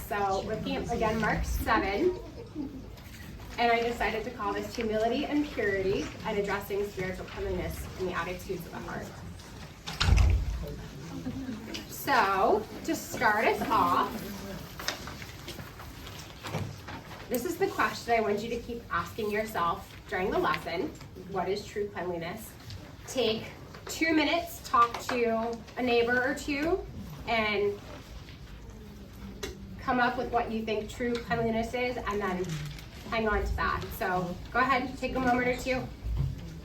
So we're looking at, again, Mark 7. And I decided to call this Humility and Purity and Addressing Spiritual Cleanliness in the Attitudes of the Heart. So, to start us off, this is the question I want you to keep asking yourself during the lesson. What is true cleanliness? Take 2 minutes, talk to a neighbor or two, and come up with what you think true cleanliness is, and then hang on to that. So go ahead, take a moment or two.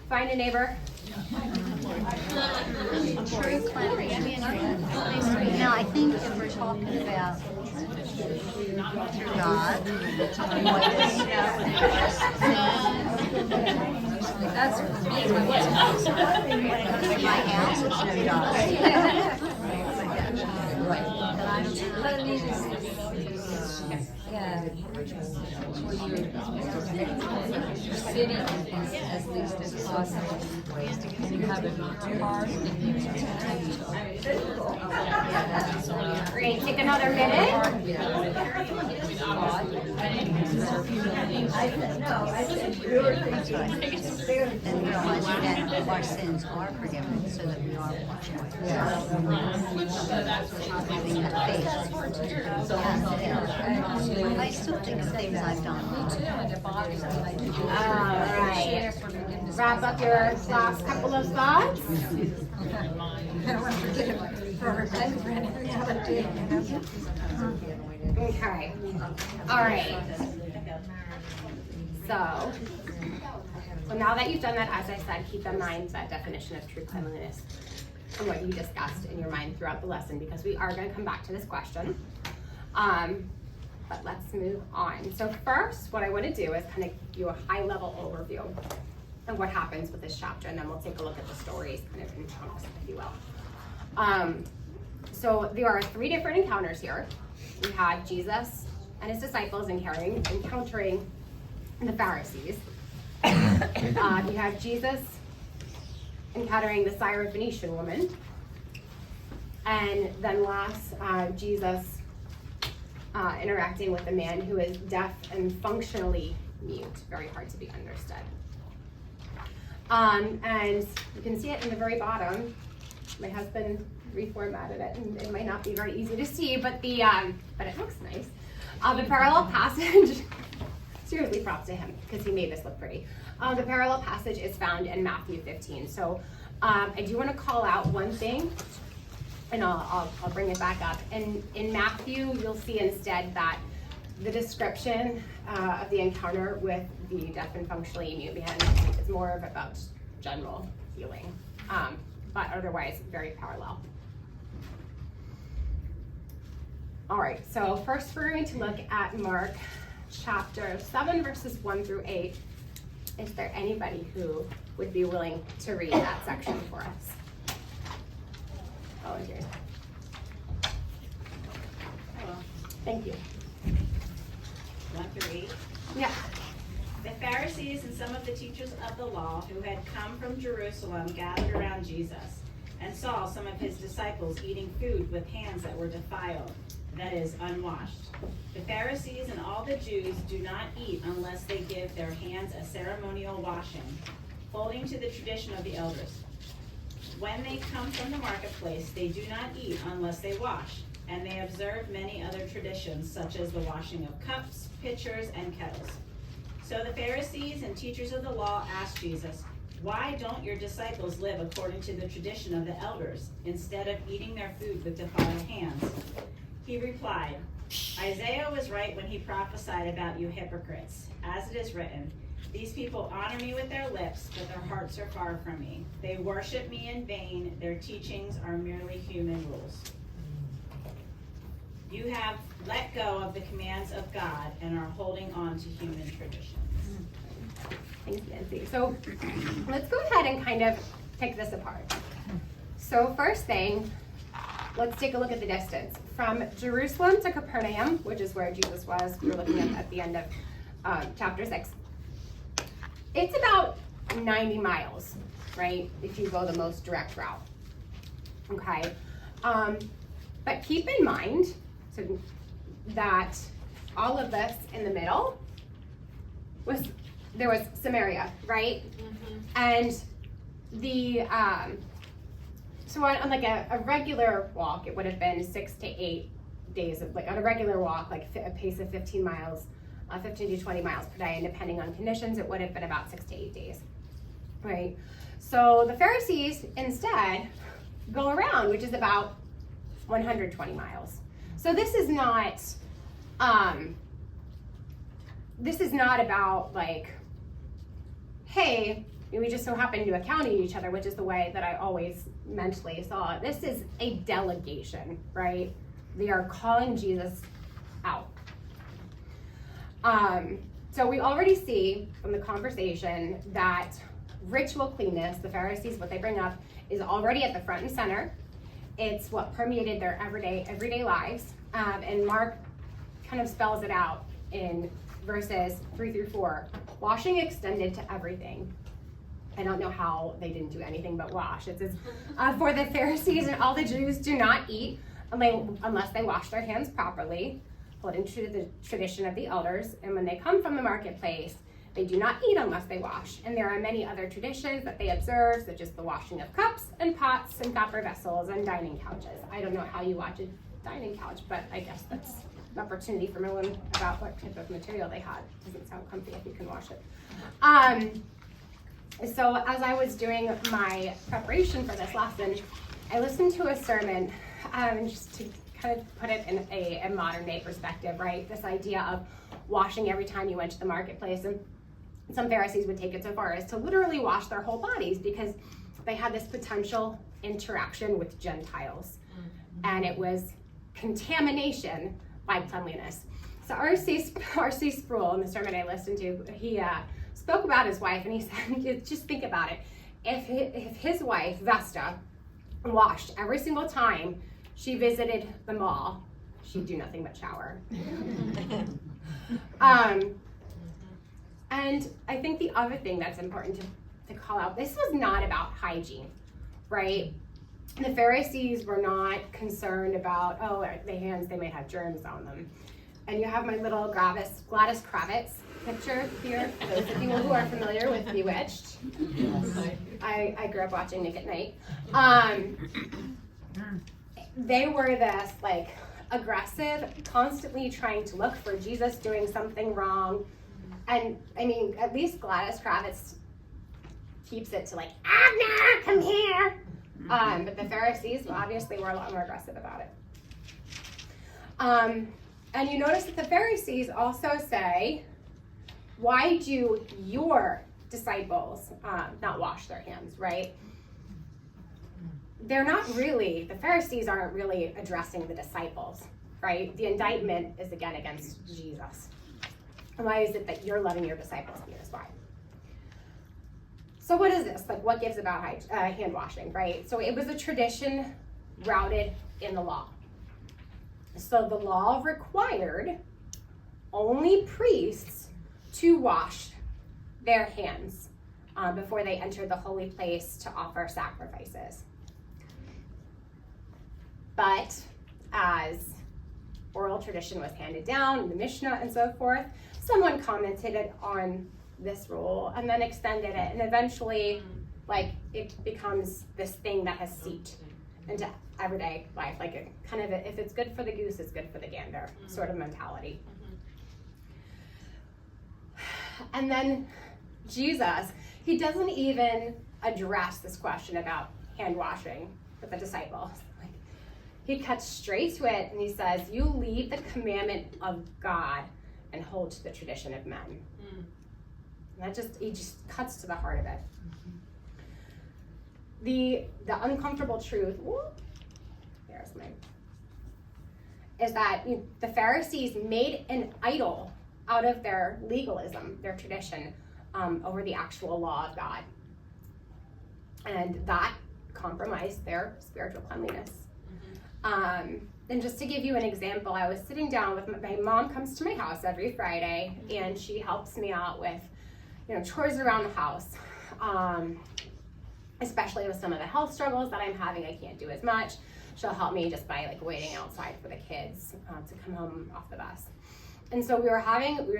Find a neighbor. True cleanliness. Now, I think if we're talking about God, that's my house, it's no God. City as least as possible. You have it hard and you Great, take another minute. And realize that our sins are forgiven so that we are washed away. Having that faith. I still think of things I've done. All right. Wrap up your last couple of thoughts. Okay. All right. So now that you've done that, as I said, keep in mind that definition of true cleanliness and what you discussed in your mind throughout the lesson, because we are going to come back to this question. But let's move on. So first, what I want to do is kind of give you a high-level overview of what happens with this chapter, and then we'll take a look at the stories kind of in chunks, if you will. So there are 3 different encounters here. We have Jesus and his disciples encountering the Pharisees. You have Jesus encountering the Syrophoenician woman. And then last, Jesus interacting with a man who is deaf and functionally mute, very hard to be understood. And you can see it in the very bottom. My husband reformatted it, and it might not be very easy to see, but but it looks nice. The parallel passage, seriously props to him, because he made this look pretty. The parallel passage is found in Matthew 15. So I do want to call out one thing, and I'll bring it back up. And in Matthew, you'll see instead that the description of the encounter with the deaf and functionally mute man is more of about general healing, but otherwise very parallel. All right, so first we're going to look at Mark chapter 7, verses 1 through 8. Is there anybody who would be willing to read that section for us? Volunteers. Thank you. 1 through 8. Yeah. The Pharisees and some of the teachers of the law who had come from Jerusalem gathered around Jesus and saw some of his disciples eating food with hands that were defiled, that is, unwashed. The Pharisees and all the Jews do not eat unless they give their hands a ceremonial washing, holding to the tradition of the elders. When they come from the marketplace, they do not eat unless they wash, and they observe many other traditions, such as the washing of cups, pitchers, and kettles. So the Pharisees and teachers of the law asked Jesus, "Why don't your disciples live according to the tradition of the elders, instead of eating their food with defiled hands?" He replied, "Isaiah was right when he prophesied about you hypocrites. As it is written, 'These people honor me with their lips, but their hearts are far from me. They worship me in vain. Their teachings are merely human rules.' You have let go of the commands of God and are holding on to human traditions." Thanks, Nancy. So let's go ahead and kind of pick this apart. So first thing, let's take a look at the distance. From Jerusalem to Capernaum, which is where Jesus was, we were looking at the end of chapter 6. It's about 90 miles, right, if you go the most direct route. Okay, but keep in mind, so that all of this in the middle there was Samaria, right? And the so on like a regular walk, it would have been 6 to 8 days of, like on a regular walk, like a pace of 15 to 20 miles per day, and depending on conditions, it would have been about 6 to 8 days, right? So the Pharisees instead go around, which is about 120 miles. So this is not about like, hey, we just so happen to accounting each other, which is the way that I always mentally saw it. This is a delegation, right? They are calling Jesus out. So we already see from the conversation that ritual cleanness, the Pharisees, what they bring up, is already at the front and center. It's what permeated their everyday lives. And Mark kind of spells it out in verses 3 through 4. Washing extended to everything. I don't know how they didn't do anything but wash. It says, for the Pharisees and all the Jews do not eat unless they wash their hands properly, according to the tradition of the elders. And when they come from the marketplace, they do not eat unless they wash. And there are many other traditions that they observe, such as the washing of cups and pots and copper vessels and dining couches. I don't know how you watch a dining couch, but I guess that's an opportunity for me learn about what type of material they had. It doesn't sound comfy if you can wash it. So as I was doing my preparation for this lesson, I listened to a sermon, just to kind of put it in a modern day perspective, right? This idea of washing every time you went to the marketplace. And some Pharisees would take it so far as to literally wash their whole bodies because they had this potential interaction with Gentiles. And it was contamination by cleanliness. So R.C. Sproul, in the sermon I listened to, he spoke about his wife, and he said, just think about it. If his wife, Vesta, washed every single time she visited the mall, she'd do nothing but shower. And I think the other thing that's important to call out, this was not about hygiene, right? The Pharisees were not concerned about, oh, the hands, they may have germs on them. And you have my little Gladys Kravitz picture here, for those of you who are familiar with Bewitched. I grew up watching Nick at Night. They were this like aggressive, constantly trying to look for Jesus doing something wrong. And I mean, at least Gladys Kravitz keeps it to like, Abner, come here. But the Pharisees obviously were a lot more aggressive about it. And you notice that the Pharisees also say, why do your disciples not wash their hands, right? They're not really, the Pharisees aren't really addressing the disciples, right? The indictment is again against Jesus. And why is it that you're letting your disciples be this way? So what is this? Like, what gives about hand washing, right? So it was a tradition routed in the law. So the law required only priests to wash their hands before they entered the holy place to offer sacrifices. But as oral tradition was handed down in the Mishnah and so forth, someone commented on this rule and then extended it, and eventually like it becomes this thing that has seeped into everyday life, like it kind of, if it's good for the goose, it's good for the gander sort of mentality. And then Jesus, he doesn't even address this question about hand washing with the disciples. Like, he cuts straight to it and he says, you leave the commandment of God and hold to the tradition of men. And he just cuts to the heart of it. The uncomfortable truth, is that the Pharisees made an idol out of their legalism, their tradition, over the actual law of God. And that compromised their spiritual cleanliness. And just to give you an example, I was sitting down with my mom comes to my house every Friday, and she helps me out with chores around the house. especially with some of the health struggles that I'm having. I can't do as much. She'll help me just by like waiting outside for the kids to come home off the bus. And so we were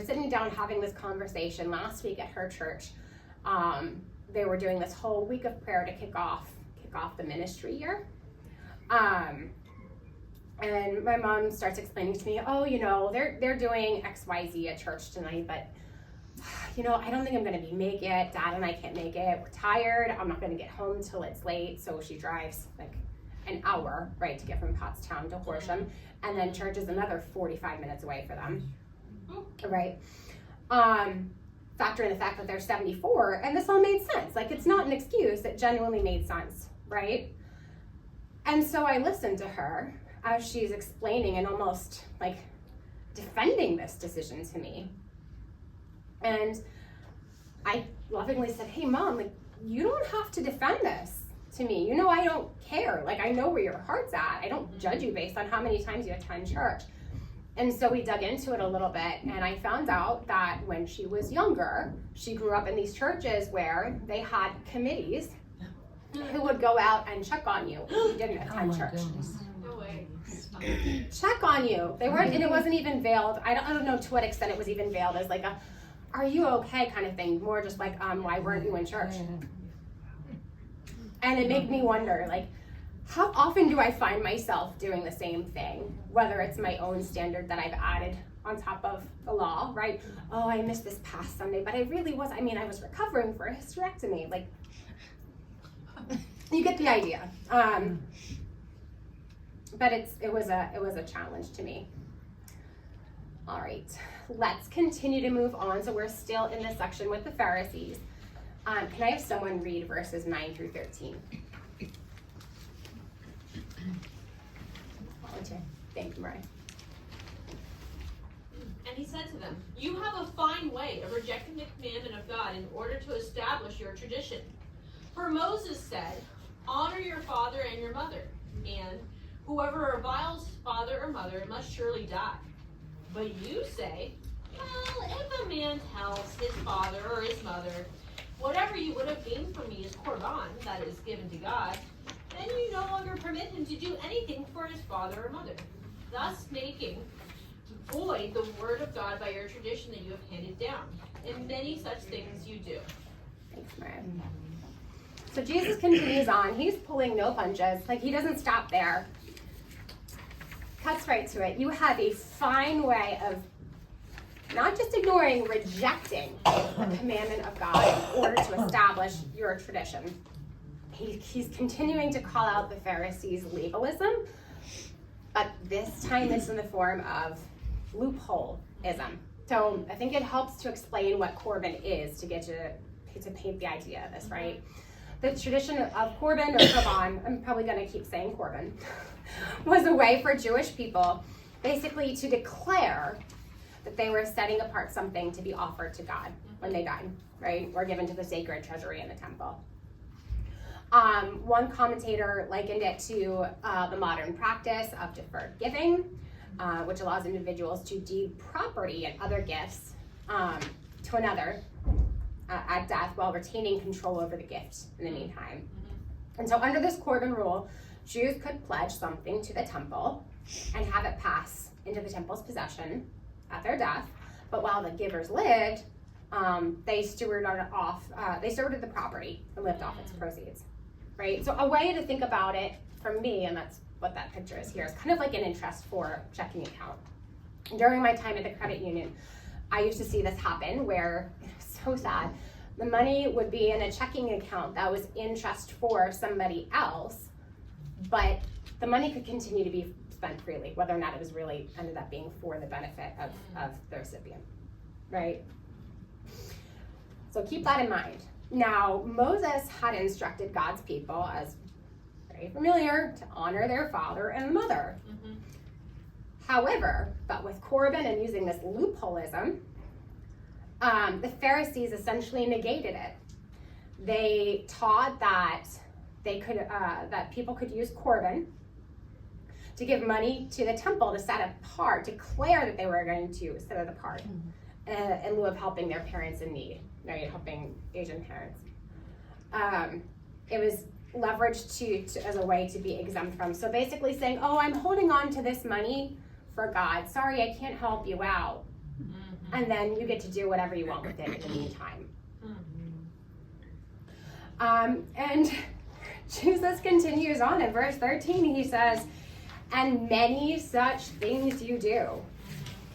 sitting down having this conversation last week at her church. They were doing this whole week of prayer to kick off the ministry year. And my mom starts explaining to me, oh, they're doing XYZ at church tonight, but I don't think I'm going to make it. Dad and I can't make it. We're tired. I'm not going to get home till it's late. So she drives like an hour, right, to get from Pottstown to Horsham. And then church is another 45 minutes away for them, right? Factor in the fact that they're 74, and this all made sense. Like, it's not an excuse. It genuinely made sense, right? And so I listened to her as she's explaining and almost like defending this decision to me. And I lovingly said, hey, Mom, like, you don't have to defend this to me. I don't care. Like, I know where your heart's at. I don't judge you based on how many times you attend church. And so we dug into it a little bit, and I found out that when she was younger, she grew up in these churches where they had committees who would go out and check on you if you didn't attend church. Goodness. No way. Check on you. They weren't, and it wasn't even veiled. I don't know to what extent it was even veiled as like a, are you okay kind of thing. More just like, why weren't you in church? And it made me wonder, like, how often do I find myself doing the same thing? Whether it's my own standard that I've added on top of the law, right? Oh, I missed this past Sunday, but I was recovering for a hysterectomy. Like, you get the idea. But it was a challenge to me. All right, let's continue to move on. So we're still in this section with the Pharisees. Can I have someone read verses 9 through 13? Volunteer. Thank you, Mariah. And he said to them, you have a fine way of rejecting the commandment of God in order to establish your tradition. For Moses said, honor your father and your mother, and whoever reviles father or mother must surely die. But you say, well, if a man tells his father or his mother, whatever you would have gained from me is korban, that is given to God, then you no longer permit him to do anything for his father or mother, thus making void the word of God by your tradition that you have handed down. And many such things you do. Thanks, Mariah. So Jesus continues on. He's pulling no punches. Like, he doesn't stop there. Cuts right to it. You have a fine way of not just ignoring, rejecting the commandment of God in order to establish your tradition. He's continuing to call out the Pharisees' legalism, but this time it's in the form of loopholeism. So I think it helps to explain what Korban is to get you to paint the idea of this, right? The tradition of Korban or Korban, I'm probably going to keep saying Korban, was a way for Jewish people basically to declare that they were setting apart something to be offered to God when they died, right? Or given to the sacred treasury in the temple. One commentator likened it to the modern practice of deferred giving, which allows individuals to deed property and other gifts to another at death while retaining control over the gift in the meantime. And so under this Korban rule, Jews could pledge something to the temple and have it pass into the temple's possession at their death, but while the givers lived, they stewarded the property and lived off its proceeds, right? So a way to think about it from me, and that's what that picture is here, is kind of like an interest for checking account. During my time at the credit union, I used to see this happen where, it's so sad, the money would be in a checking account that was interest for somebody else, but the money could continue to be spent freely, whether or not it was really ended up being for the benefit of the recipient, right? So keep that in mind. Now, Moses had instructed God's people, as very familiar, to honor their father and mother. However, but with Korban and using this loopholeism, the Pharisees essentially negated it. They taught that they could that people could use Korban to give money to the temple to set apart, declare that they were going to set it apart in lieu of helping their parents in need, right? Helping Asian parents. it was leveraged to as a way to be exempt from. So basically saying, oh, I'm holding on to this money for God. Sorry, I can't help you out. And then you get to do whatever you want with it in the meantime. And Jesus continues on in verse 13. He says, and many such things you do.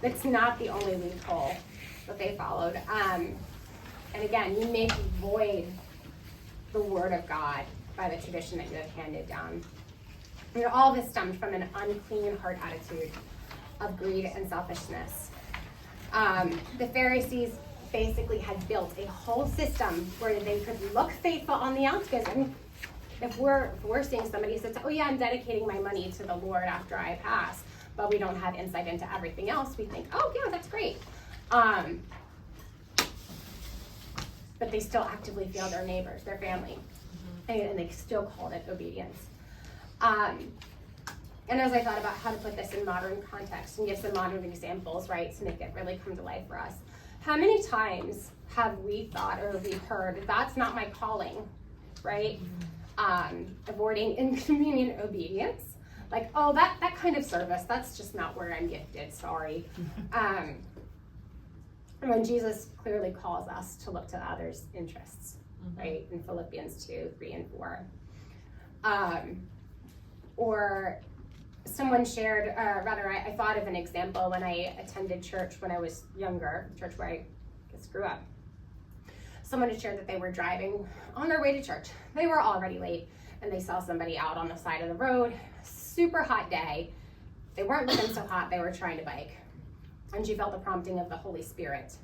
It's not the only loophole that they followed. And again, you make void the word of God by the tradition that you have handed down. And all this stemmed from an unclean heart attitude of greed and selfishness. The Pharisees basically had built a whole system where they could look faithful on the outskirts. I mean, if we're seeing somebody says, oh yeah, I'm dedicating my money to the Lord after I pass, but we don't have insight into everything else, we think, oh yeah, that's great. But they still actively fail their neighbors, their family, and they still called it obedience. And as I thought about how to put this in modern context and give some modern examples, right, to make it really come to life for us, how many times have we thought or we heard, that's not my calling, right? Avoiding inconvenient obedience. Like, oh, that kind of service, that's just not where I'm gifted, sorry. When Jesus clearly calls us to look to others' interests, right, in Philippians 2, 3, and 4. Or someone shared, I thought of an example when I attended church when I was younger, church where I grew up. Someone had shared that they were driving on their way to church. They were already late, and they saw somebody out on the side of the road, super hot day. They weren't looking so hot, they were trying to bike. And she felt the prompting of the Holy Spirit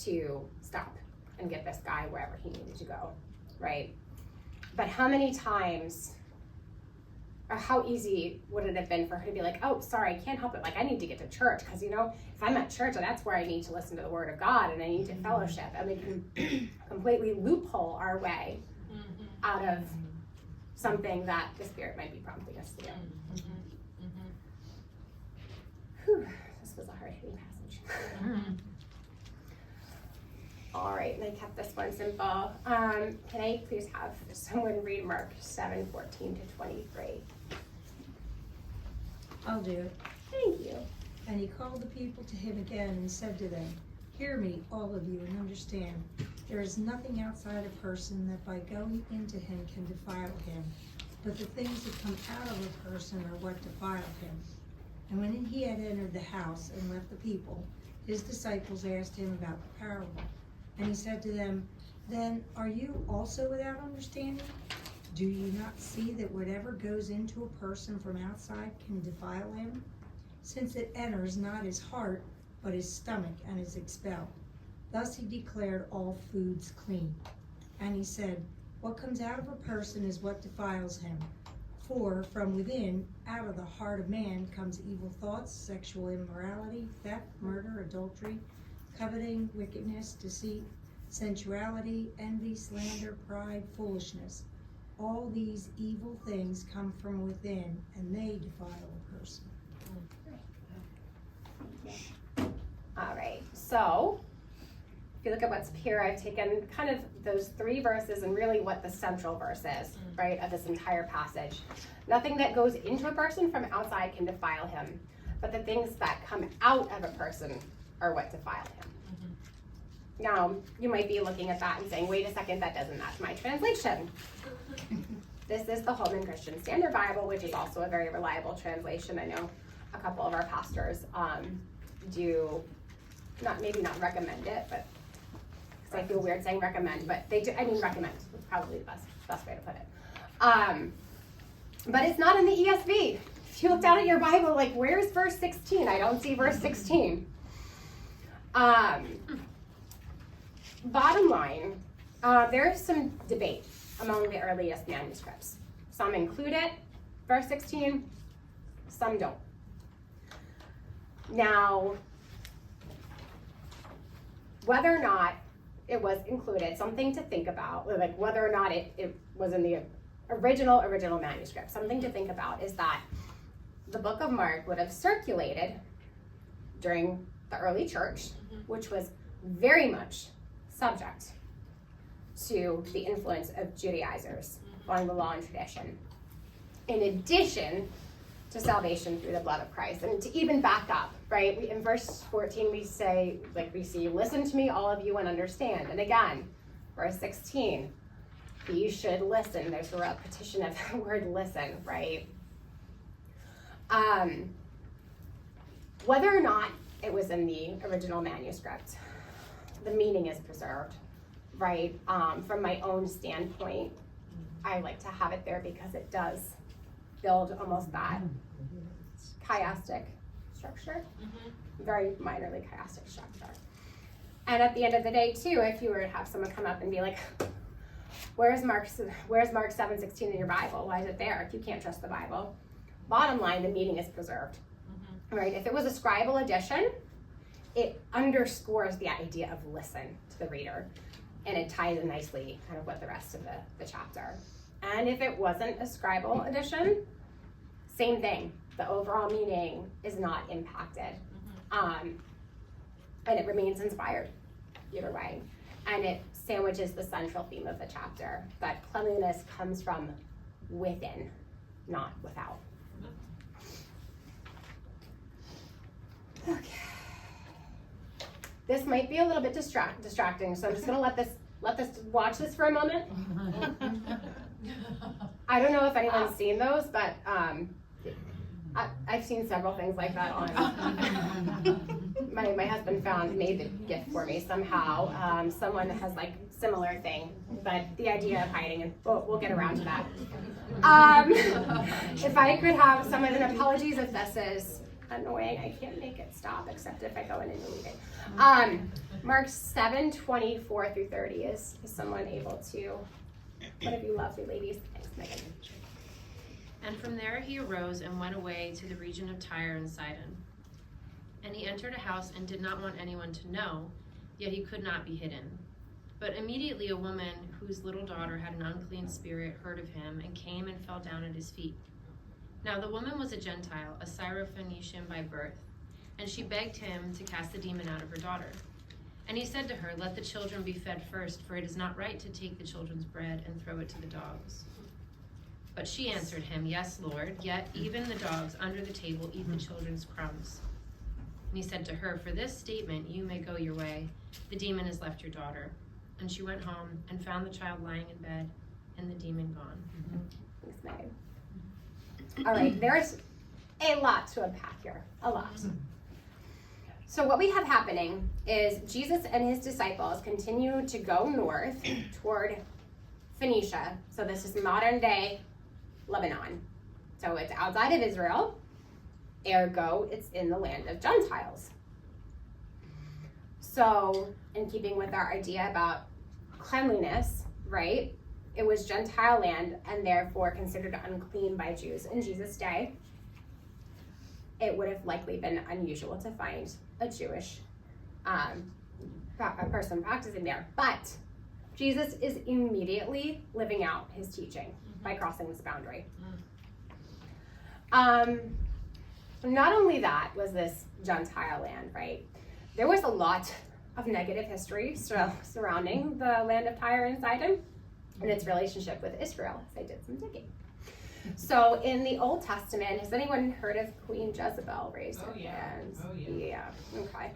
to stop and get this guy wherever he needed to go, right? But how many times, or how easy would it have been for her to be like, oh, sorry, I can't help it. Like, I need to get to church because, if I'm at church, that's where I need to listen to the word of God and I need to fellowship. And we can completely loophole our way out of something that the Spirit might be prompting us to do. Whew, this was a hard-hitting passage. All right, and I kept this one simple. Can I please have someone read Mark 7:14 to 23? I'll do it. Thank you. And he called the people to him again and said to them, hear me, all of you, and understand. There is nothing outside a person that by going into him can defile him, but the things that come out of a person are what defile him. And when he had entered the house and left the people, his disciples asked him about the parable. And he said to them, then are you also without understanding? Do you not see that whatever goes into a person from outside can defile him? Since it enters not his heart, but his stomach, and is expelled. Thus he declared all foods clean. And he said, what comes out of a person is what defiles him. For from within, out of the heart of man, comes evil thoughts, sexual immorality, theft, murder, adultery, coveting, wickedness, deceit, sensuality, envy, slander, pride, foolishness. All these evil things come from within, and they defile a person. All right, so if you look at what's here, I've taken kind of those 3 verses and really what the central verse is, right, of this entire passage. Nothing that goes into a person from outside can defile him, but the things that come out of a person are what defile him. Now, you might be looking at that and saying, wait a second, that doesn't match my translation. This is the Holman Christian Standard Bible, which is also a very reliable translation. I know a couple of our pastors do, maybe not recommend it, but because I feel weird saying recommend, but they do, recommend is probably the best way to put it. But it's not in the ESV. If you look down at your Bible, like, where's verse 16? I don't see verse 16. Bottom line, there is some debate among the earliest manuscripts. Some include it, verse 16, some don't. Now, whether or not it was included, something to think about, like whether or not it was in the original manuscript, something to think about is that the book of Mark would have circulated during the early church, which was very much subject to the influence of Judaizers, following the law and tradition, in addition to salvation through the blood of Christ. And to even back up, right? In verse 14, we see, listen to me, all of you, and understand. And again, verse 16, you should listen. There's a repetition of the word listen, right? Whether or not it was in the original manuscript, the meaning is preserved, right? From my own standpoint, I like to have it there because it does build almost that chiastic structure, very minorly chiastic structure. And at the end of the day, too, if you were to have someone come up and be like, where's Mark 7:16 in your Bible? Why is it there if you can't trust the Bible? Bottom line, the meaning is preserved, right? If it was a scribal edition, it underscores the idea of listen to the reader, and it ties in nicely kind of with the rest of the chapter. And if it wasn't a scribal edition, same thing. The overall meaning is not impacted. And it remains inspired either way. And it sandwiches the central theme of the chapter, that cleanliness comes from within, not without. Okay. This might be a little bit distracting, so I'm just gonna let this watch this for a moment. I don't know if anyone's seen those, but I've seen several things like that on. My husband made the gift for me somehow. Someone has like similar thing, but the idea of hiding, and we'll get around to that. If I could have someone, and apologies if this is annoying, I can't make it stop except if I go in and delete it. Mark 7:24 through 30 is someone able to, one of you lovely ladies. Thanks, Megan. And from there he arose and went away to the region of Tyre and Sidon. And he entered a house and did not want anyone to know, yet he could not be hidden. But immediately a woman whose little daughter had an unclean spirit heard of him and came and fell down at his feet. Now the woman was a Gentile, a Syrophoenician by birth, and she begged him to cast the demon out of her daughter. And he said to her, let the children be fed first, for it is not right to take the children's bread and throw it to the dogs. But she answered him, yes, Lord, yet even the dogs under the table eat the children's crumbs. And he said to her, for this statement you may go your way. The demon has left your daughter. And she went home and found the child lying in bed and the demon gone. Thanks, Megan. All right, there's a lot to unpack here, a lot. So what we have happening is Jesus and his disciples continue to go north toward Phoenicia. So this is modern day Lebanon. So it's outside of Israel, ergo it's in the land of Gentiles. So in keeping with our idea about cleanliness, right? It was Gentile land and therefore considered unclean by Jews in Jesus' day. It would have likely been unusual to find a Jewish a person practicing there. But Jesus is immediately living out his teaching by crossing this boundary. Not only that was this Gentile land, right? There was a lot of negative history surrounding the land of Tyre and Sidon and its relationship with Israel, as I did some digging. So in the Old Testament, has anyone heard of Queen Jezebel? Raise their hands. Oh, yeah. Okay.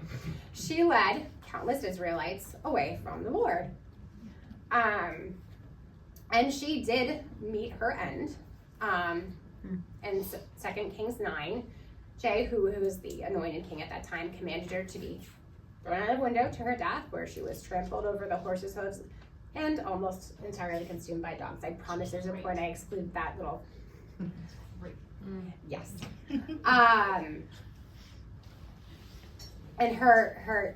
She led countless Israelites away from the Lord. And she did meet her end. In 2 Kings 9, Jehu, who was the anointed king at that time, commanded her to be thrown out of a window to her death, where she was trampled over the horses' hooves and almost entirely consumed by dogs. I promise there's a point I exclude that little. Yes. And her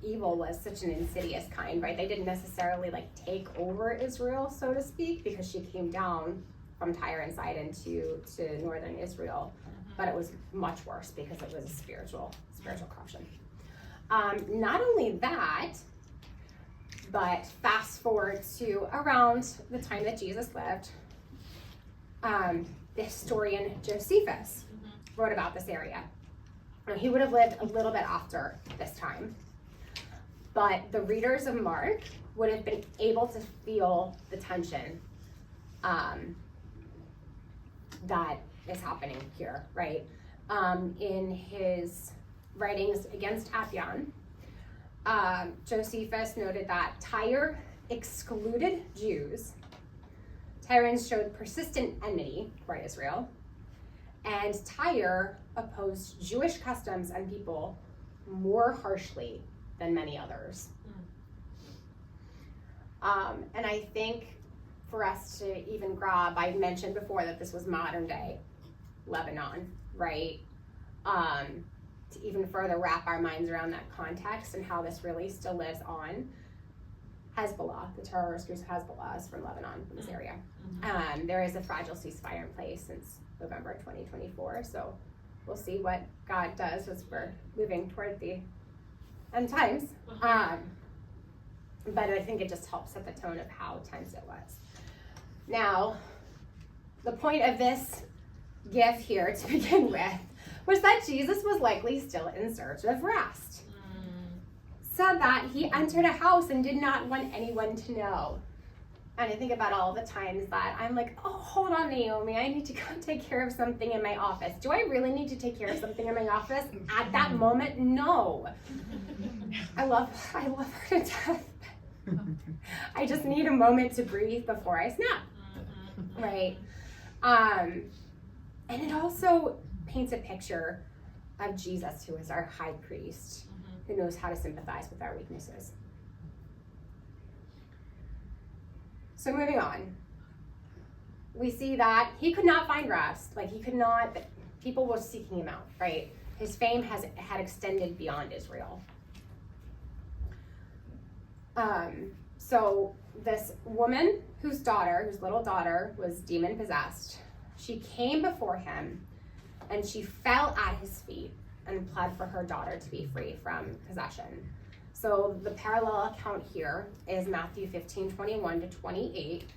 evil was such an insidious kind, right? They didn't necessarily like take over Israel, so to speak, because she came down from Tyre and Sidon to northern Israel, but it was much worse because it was a spiritual corruption. Not only that, but fast forward to around the time that Jesus lived, the historian Josephus wrote about this area. Now, he would have lived a little bit after this time. but the readers of Mark would have been able to feel the tension that is happening here, right? In his writings against Appian, Josephus noted that Tyre excluded Jews, Tyrans showed persistent enmity toward Israel, and Tyre opposed Jewish customs and people more harshly than many others. And I think for us to even grab, I mentioned before that this was modern day Lebanon, right? To even further wrap our minds around that context and how this really still lives on, Hezbollah, the terrorist group Hezbollah, is from Lebanon, from this area. There is a fragile ceasefire in place since November 2024, so we'll see what God does as we're moving toward the end times. But I think it just helps set the tone of how tense it was. Now, the point of this gift here to begin with was that Jesus was likely still in search of rest. Said that he entered a house and did not want anyone to know. And I think about all the times that I'm like, oh, hold on, Naomi, I need to go take care of something in my office. Do I really need to take care of something in my office at that moment? No. I love her to death. I just need a moment to breathe before I snap, right? And it also paints a picture of Jesus, who is our high priest, who knows how to sympathize with our weaknesses. So moving on, we see that he could not find rest. Like he could not, people were seeking him out, right? His fame had extended beyond Israel. So this woman whose little daughter was demon possessed, she came before him and she fell at his feet and pled for her daughter to be free from possession. So the parallel account here is Matthew 15:21 to 28.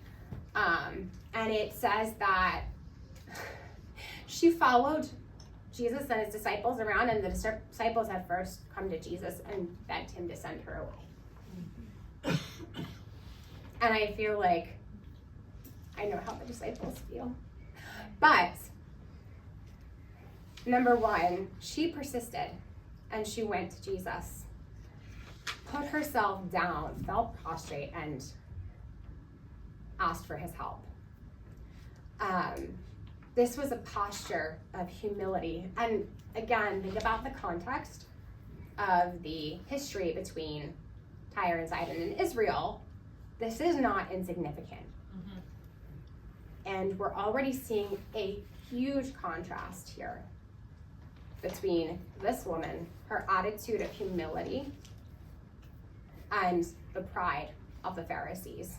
And it says that she followed Jesus and his disciples around, and the disciples had first come to Jesus and begged him to send her away. And I feel like I know how the disciples feel. But number one, she persisted and she went to Jesus, put herself down, fell prostrate, and asked for his help. This was a posture of humility. And again, think about the context of the history between Tyre and Sidon and Israel. This is not insignificant. And we're already seeing a huge contrast here between this woman, her attitude of humility, and the pride of the Pharisees.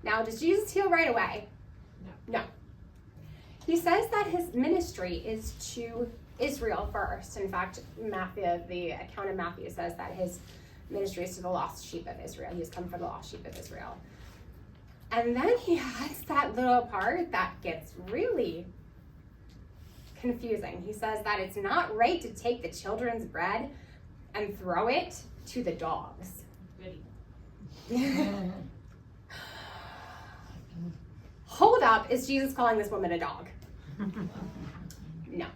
Now, does Jesus heal right away? No. He says that his ministry is to Israel first. In fact, the account of Matthew says that his ministry is to the lost sheep of Israel. He has come for the lost sheep of Israel. And then he has that little part that gets really confusing. He says that it's not right to take the children's bread and throw it to the dogs. Hold up, is Jesus calling this woman a dog? No.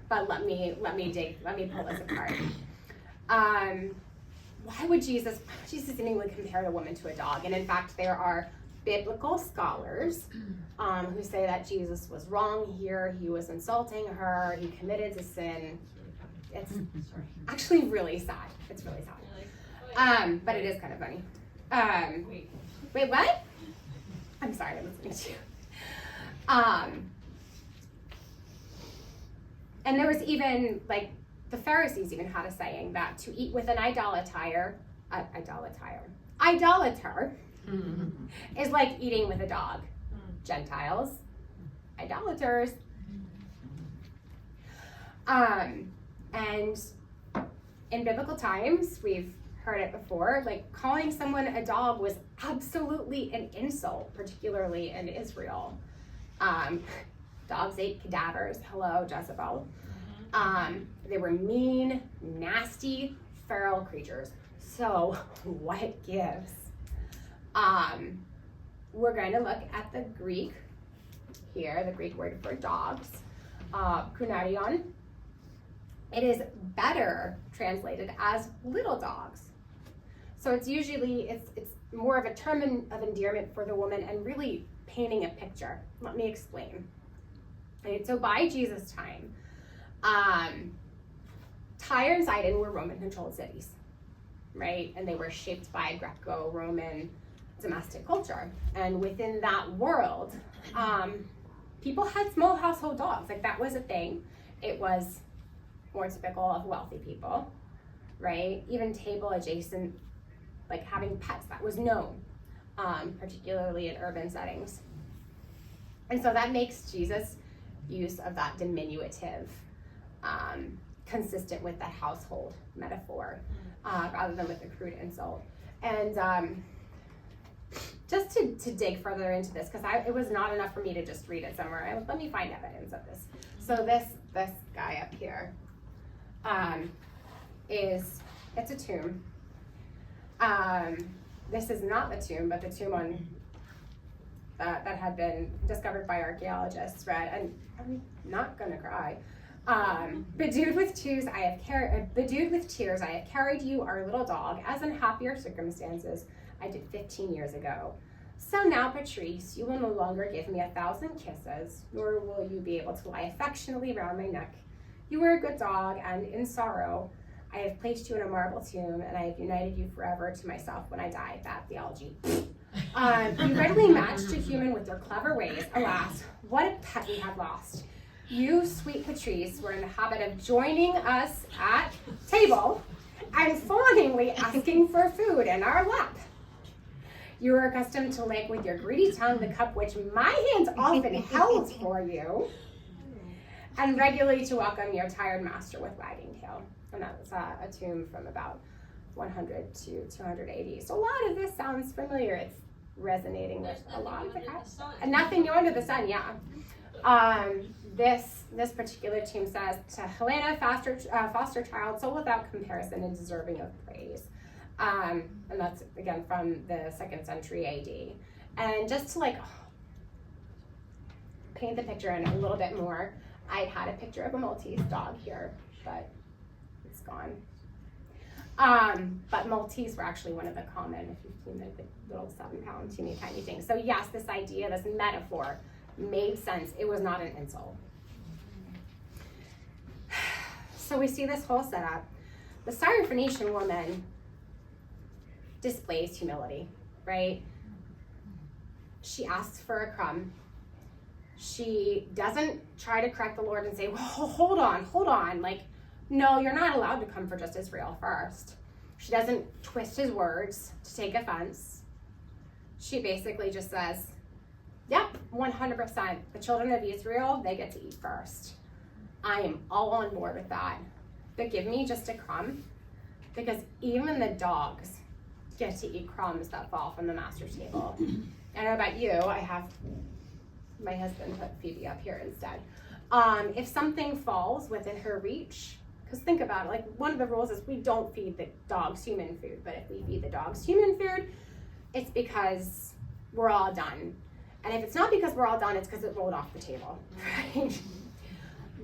But let me pull this apart. Why would Jesus didn't even compare the woman to a dog? And in fact, there are biblical scholars who say that Jesus was wrong here. He was insulting her. He committed a sin. It's actually really sad. It's really sad. But it is kind of funny. Wait, what? I'm sorry, I'm listening to you. And there was even, like, the Pharisees even had a saying that to eat with an idolater is like eating with a dog. Gentiles, idolaters. And in biblical times, we've heard it before, like calling someone a dog was absolutely an insult, particularly in Israel. Dogs ate cadavers. Hello, Jezebel. They were mean, nasty, feral creatures. So what gives? We're going to look at the Greek here, the Greek word for dogs, kunarion. It is better translated as little dogs. So it's usually, it's more of a term of endearment for the woman and really painting a picture. Let me explain. Right, so by Jesus' time, Tyre and Sidon were Roman-controlled cities, right? And they were shaped by Greco-Roman domestic culture. And within that world, people had small household dogs. Like, that was a thing. It was more typical of wealthy people, right? Even table adjacent, like having pets, that was known, particularly in urban settings. And so that makes Jesus' use of that diminutive, consistent with the household metaphor, rather than with a crude insult. And just to dig further into this, because it was not enough for me to just read it somewhere. Let me find evidence of this. So this guy up here it's a tomb. This is not the tomb, but the tomb on that had been discovered by archaeologists, right? And I'm not gonna cry. Bedewed with tears, I have carried you, our little dog, as in happier circumstances I did 15 years ago. So now, Patrice, you will no longer give me 1,000 kisses, nor will you be able to lie affectionately round my neck. You were a good dog, and in sorrow, I have placed you in a marble tomb, and I have united you forever to myself when I die. Bad theology. You readily matched a human with your clever ways. Alas, what a pet we had lost. You, sweet Patrice, were in the habit of joining us at table and fawningly asking for food in our lap. You were accustomed to lick with your greedy tongue the cup which my hands often held for you, and regularly to welcome your tired master with wagging tail. And that was a tomb from about 100 to 280. So a lot of this sounds familiar. It's resonating with a lot of the cats. And nothing new under the sun, yeah. This particular tomb says, to Helena, foster child, soul without comparison and deserving of praise. And that's, again, from the 2nd century AD. And just to paint the picture in a little bit more, I had a picture of a Maltese dog here, but it's gone. But Maltese were actually one of the common, if you've seen the little 7-pound teeny tiny things. So yes, this idea, this metaphor made sense. It was not an insult. So we see this whole setup. The Syrophoenician woman displays humility, right? She asks for a crumb. She doesn't try to correct the Lord and say, well, hold on. Like, no, you're not allowed to come for just Israel first. She doesn't twist his words to take offense. She basically just says, yep, 100%. The children of Israel, they get to eat first. I am all on board with that. But give me just a crumb, because even the dogs get to eat crumbs that fall from the master's table. I don't know about you, I have my husband put Phoebe up here instead. If something falls within her reach, because think about it, like one of the rules is we don't feed the dogs human food, but if we feed the dogs human food, it's because we're all done. And if it's not because we're all done, it's because it rolled off the table, right?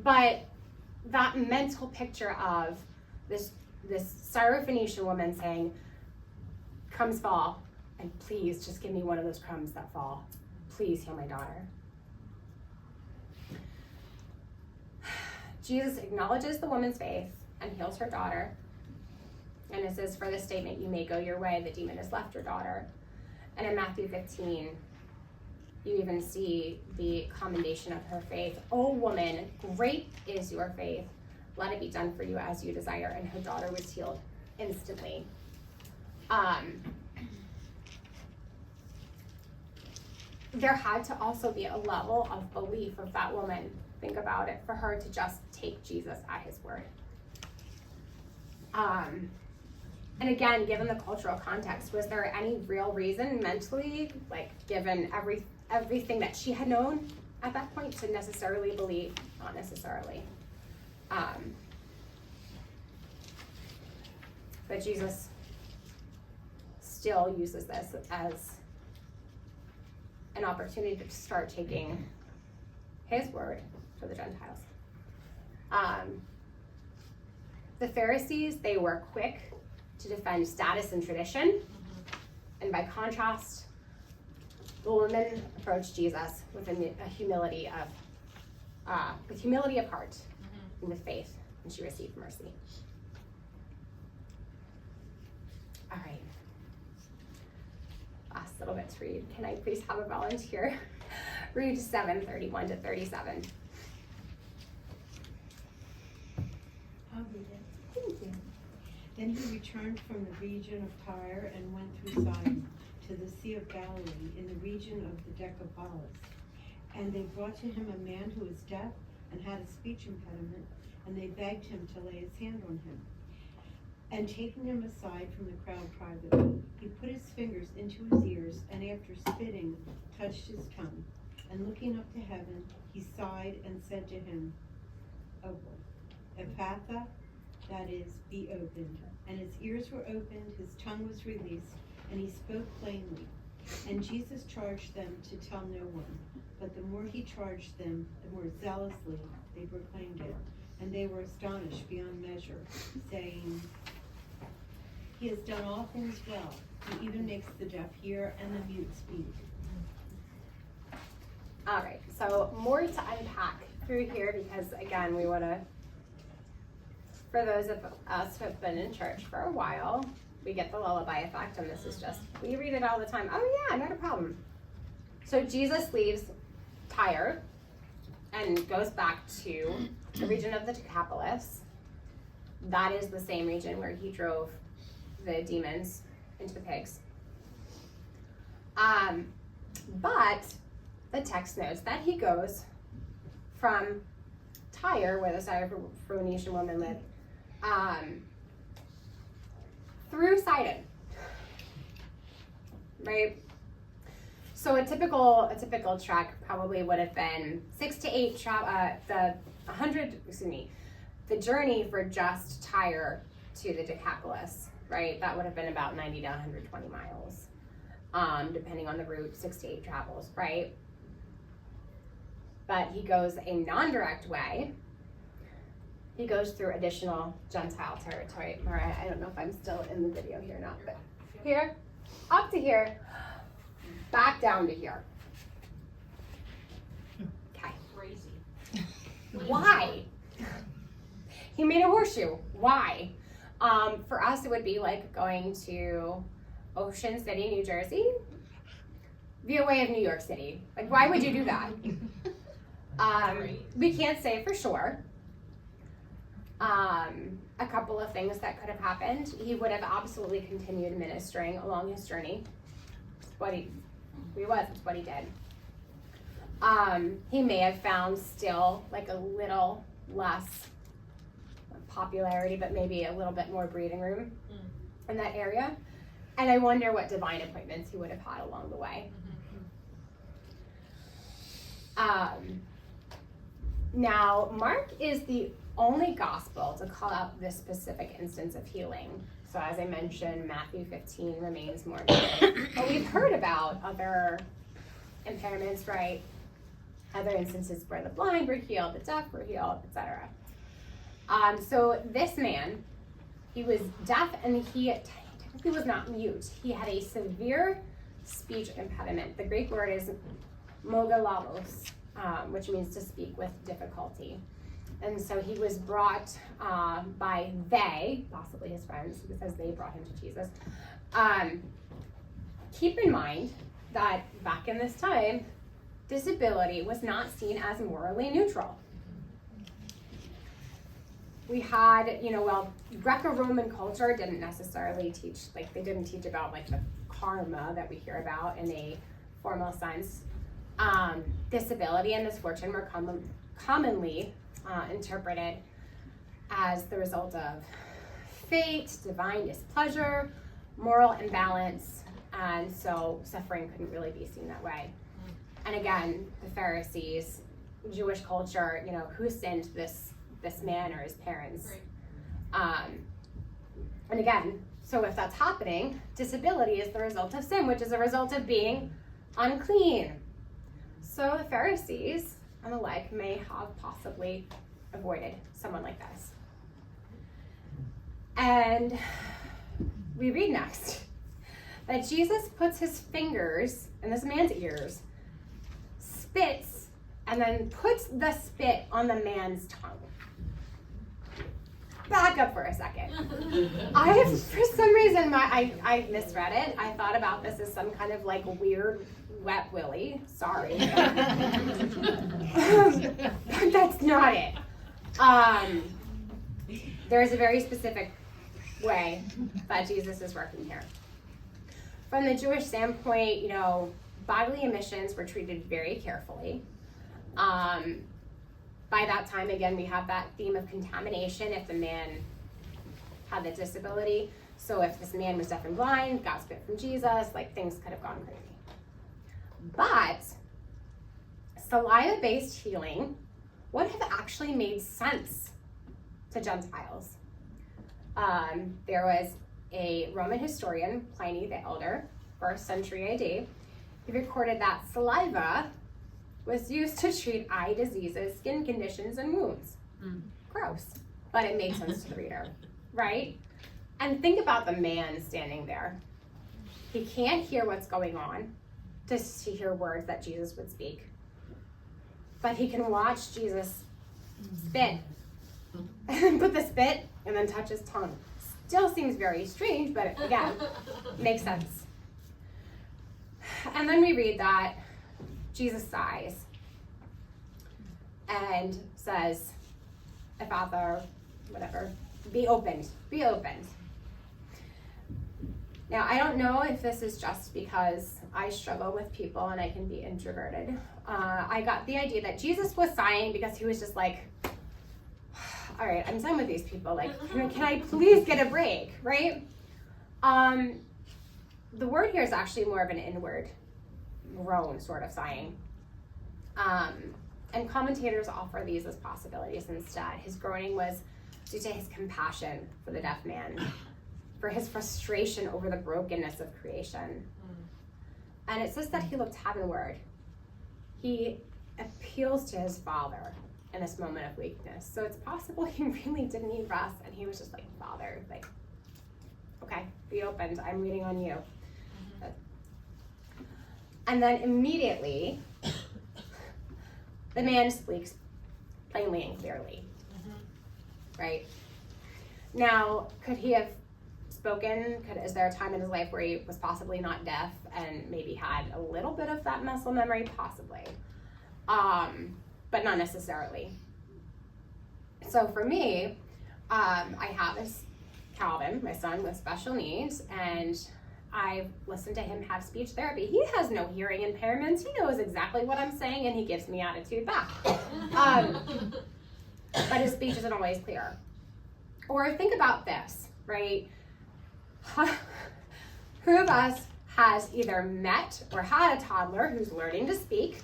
But that mental picture of this Syrophoenician woman saying, crumbs fall, and please just give me one of those crumbs that fall. Please heal my daughter. Jesus acknowledges the woman's faith and heals her daughter. And it says, for this statement, you may go your way, the demon has left your daughter. And in Matthew 15, you even see the commendation of her faith. Oh woman, great is your faith. Let it be done for you as you desire. And her daughter was healed instantly. There had to also be a level of belief of that woman. Think about it, for her to just take Jesus at his word. And again, given the cultural context, was there any real reason mentally, like given everything that she had known at that point, to necessarily believe? Not necessarily. But Jesus still uses this as an opportunity to start taking his word to the Gentiles. The Pharisees, they were quick to defend status and tradition. And by contrast, the woman approached Jesus with a humility of heart and with faith, and she received mercy. All right. Last little bit to read. Can I please have a volunteer read 7:31 to 37? I'll read it. Thank you. Then he returned from the region of Tyre and went through Sidon to the Sea of Galilee in the region of the Decapolis. And they brought to him a man who was deaf and had a speech impediment, and they begged him to lay his hand on him. And taking him aside from the crowd privately, he put his fingers into his ears, and after spitting, touched his tongue. And looking up to heaven, he sighed and said to him, Ephatha, that is, be opened. And his ears were opened, his tongue was released, and he spoke plainly. And Jesus charged them to tell no one. But the more he charged them, the more zealously they proclaimed it. And they were astonished beyond measure, saying, He has done all things well. He even makes the deaf hear and the mute speak. All right, so more to unpack through here because, again, we want to, for those of us who have been in church for a while, we get the lullaby effect, and this is just, we read it all the time. Oh yeah, not a problem. So Jesus leaves Tyre and goes back to the region of the Decapolis. That is the same region where he drove the demons into the pigs. But the text notes that he goes from Tyre, where the Syrophoenician woman lived, through Sidon, right? So a typical trek probably would have been 6 to 8 the journey for just Tyre to the Decapolis, right? That would have been about 90 to 120 miles, depending on the route, 6 to 8 travels, right? But he goes a non-direct way. He goes through additional Gentile territory. Mariah, I don't know if I'm still in the video here or not, but here, up to here, back down to here. Okay. Crazy. Why? He made a horseshoe. Why? For us, it would be like going to Ocean City, New Jersey, via way of New York City. Like, why would you do that? We can't say for sure. A couple of things that could have happened. He would have absolutely continued ministering along his journey. It's what he did. He may have found still like a little less popularity, but maybe a little bit more breathing room in that area. And I wonder what divine appointments he would have had along the way. Now, Mark is the only gospel to call out this specific instance of healing. So as I mentioned, Matthew 15 remains more important. But we've heard about other impairments, right? Other instances where the blind were healed, the deaf were healed, etc. So this man, he was deaf and he technically was not mute. He had a severe speech impediment. The Greek word is mogalabos, which means to speak with difficulty. And so he was brought by they, possibly his friends, because they brought him to Jesus. Keep in mind that back in this time, disability was not seen as morally neutral. We had, Greco-Roman culture didn't necessarily teach, they didn't teach about the karma that we hear about in a formal sense. Disability and misfortune were commonly interpreted as the result of fate, divine displeasure, moral imbalance, and so suffering couldn't really be seen that way. And again, the Pharisees, Jewish culture, who sinned, this this man or his parents. Right. And again, so if that's happening, disability is the result of sin, which is a result of being unclean. So the Pharisees and the like may have possibly avoided someone like this. And we read next that Jesus puts his fingers in this man's ears, spits, and then puts the spit on the man's tongue. Back up for a second. For some reason, I misread it. I thought about this as some kind of like weird wet willy. Sorry. That's not it. There's a very specific way that Jesus is working here. From the Jewish standpoint, you know, bodily emissions were treated very carefully. By that time, again, we have that theme of contamination if the man had the disability. So if this man was deaf and blind, got spit from Jesus, like things could have gone crazy. But saliva-based healing would have actually made sense to Gentiles. There was a Roman historian, Pliny the Elder, 1st century AD. He recorded that saliva was used to treat eye diseases, skin conditions, and wounds. Gross, but it made sense to the reader, right? And think about the man standing there. He can't hear what's going on, just to hear words that Jesus would speak. But he can watch Jesus spit, and put the spit, and then touch his tongue. Still seems very strange, but again, makes sense. And then we read that Jesus sighs and says, Ephatha, whatever, be opened, be opened. Now, I don't know if this is just because I struggle with people and I can be introverted. I got the idea that Jesus was sighing because he was just like, all right, I'm done with these people. Like, can I please get a break, right? The word here is actually more of an inward groan sort of sighing. And commentators offer these as possibilities instead. His groaning was due to his compassion for the deaf man, for his frustration over the brokenness of creation. And it says that he looked heavenward. He appeals to his Father in this moment of weakness. So it's possible he really didn't need rest, and he was just like, Father, like, okay, be opened. I'm waiting on you. And then immediately, the man speaks plainly and clearly, right? Now, could he have spoken? Is there a time in his life where he was possibly not deaf and maybe had a little bit of that muscle memory? Possibly, but not necessarily. So for me, I have this Calvin, my son with special needs, and I've listened to him have speech therapy. He has no hearing impairments. He knows exactly what I'm saying, and he gives me attitude back. But his speech isn't always clear. Or think about this, right? Who of us has either met or had a toddler who's learning to speak,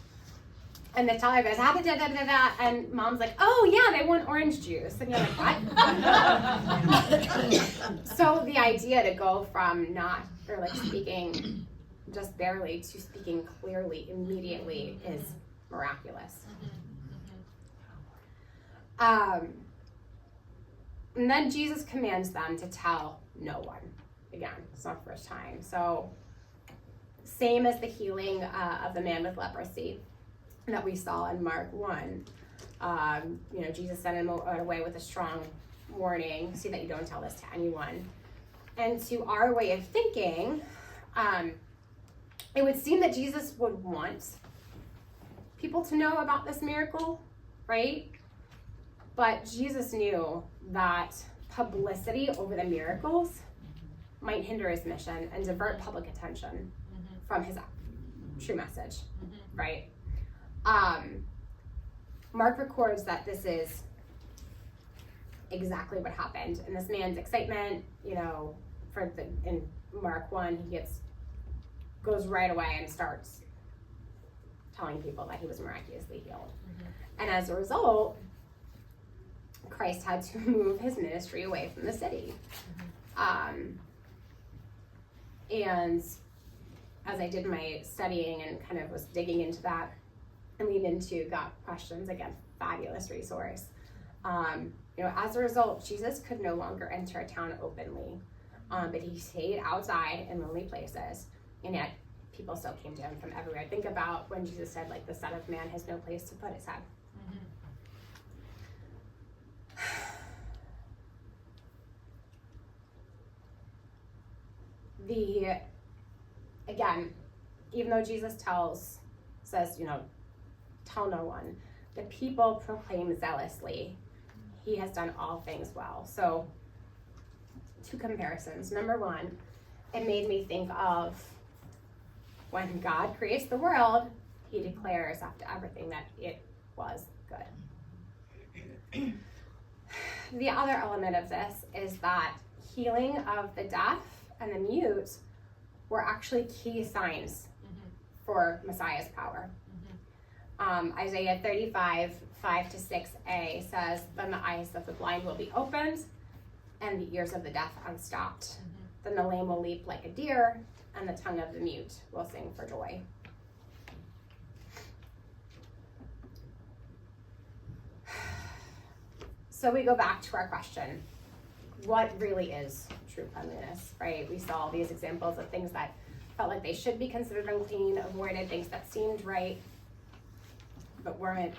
and the toddler goes, da, da, da, da, da, and mom's like, oh yeah, they want orange juice. And you're like, what? So the idea to go from not, or like speaking just barely to speaking clearly immediately is miraculous. And then Jesus commands them to tell no one. Again, it's not the first time. So same as the healing of the man with leprosy that we saw in Mark 1. Jesus sent him away with a strong warning, see that you don't tell this to anyone. And to our way of thinking, it would seem that Jesus would want people to know about this miracle, right? But Jesus knew that publicity over the miracles might hinder his mission and divert public attention from his true message, right? Mark records that this is exactly what happened. And this man's excitement, in Mark 1, he goes right away and starts telling people that he was miraculously healed. And as a result, Christ had to move his ministry away from the city. And as I did my studying and kind of was digging into that and leaned into God questions, again, fabulous resource. As a result, Jesus could no longer enter a town openly, but he stayed outside in lonely places, and yet people still came to him from everywhere. Think about when Jesus said, like, the Son of Man has no place to put his head. Again, even though Jesus says, tell no one, the people proclaim zealously, he has done all things well. So, 2 comparisons. Number 1, it made me think of when God creates the world, he declares after everything that it was good. The other element of this is that healing of the deaf and the mute were actually key signs for Messiah's power. Isaiah 35, 5-6a says, then the eyes of the blind will be opened and the ears of the deaf unstopped. Then the lame will leap like a deer and the tongue of the mute will sing for joy. So we go back to our question. What really is true cleanliness, right? We saw these examples of things that felt like they should be considered unclean, avoided things that seemed right, but weren't.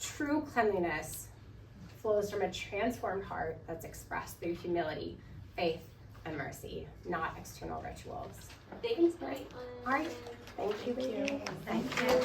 True cleanliness flows from a transformed heart that's expressed through humility, faith, and mercy, not external rituals. Thanks, All right. Thank you, ladies. Thank you.